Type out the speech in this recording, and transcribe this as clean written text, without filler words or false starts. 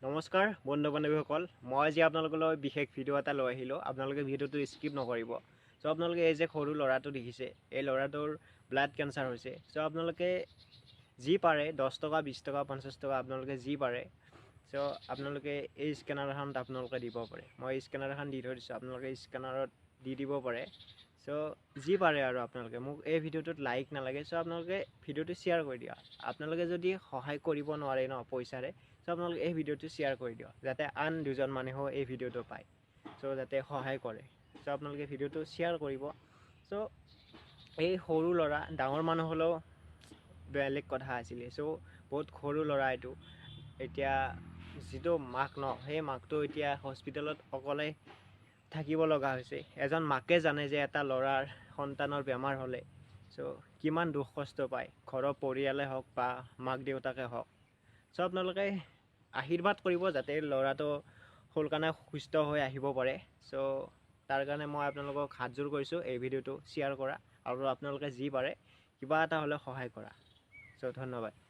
নমস্কাৰ বন্ধু বান্ধৱীসকল, মই আজি আপোনালোকলৈ বিশেষ ভিডিঅ' এটা লৈ আহিলোঁ। আপোনালোকে ভিডিঅ'টো স্কিপ নকৰিব। চ' আপোনালোকে এই যে সৰু ল'ৰাটো দেখিছে, এই ল'ৰাটোৰ ব্লাড কেঞ্চাৰ হৈছে। চ' আপোনালোকে যি পাৰে 10 টকা 20 টকা 50 টকা আপোনালোকে যি পাৰে, চ' আপোনালোকে এই স্কেনাৰখনত আপোনালোকে দিব পাৰে। মই স্কেনাৰ এখন দি থৈ দিছোঁ, আপোনালোকে স্কেনাৰত দি দিব পাৰে। চ' যি পাৰে আৰু আপোনালোকে মোক এই ভিডিঅ'টোত লাইক নালাগে, চ' আপোনালোকে ভিডিঅ'টো শ্বেয়াৰ কৰি দিয়া। আপোনালোকে যদি সহায় কৰিব নোৱাৰে ন পইচাৰে, চ' আপোনালোকে এই ভিডিঅ'টো শ্বেয়াৰ কৰি দিয়ক, যাতে আন দুজন মানুহেও এই ভিডিঅ'টো পায়, চ' যাতে সহায় কৰে। চ' আপোনালোকে ভিডিঅ'টো শ্বেয়াৰ কৰিব। চ' এই সৰু ল'ৰা, ডাঙৰ মানুহ হ'লেও বেলেগ কথা আছিলে। চ' বহুত সৰু ল'ৰা এইটো। এতিয়া যিটো মাক ন, সেই মাকটো এতিয়া হস্পিটেলত অকলে থাকিব লগা হৈছে। এজন মাকে জানে যে এটা ল'ৰাৰ সন্তানৰ বেমাৰ হ'লে চ' কিমান দুখ কষ্ট পায়, ঘৰৰ পৰিয়ালে হওক বা মাক দেউতাকে হওক। চ' আপোনালোকে আশীৰ্বাদ কৰিব যাতে ল'ৰাটো সোনকালে সুস্থ হৈ আহিব পাৰে। চ' তাৰ কাৰণে মই আপোনালোকক হাতযোৰ কৰিছোঁ, এই ভিডিঅ'টো শ্বেয়াৰ কৰা আৰু আপোনালোকে যি পাৰে কিবা এটা হ'লে সহায় কৰা। চ' ধন্যবাদ।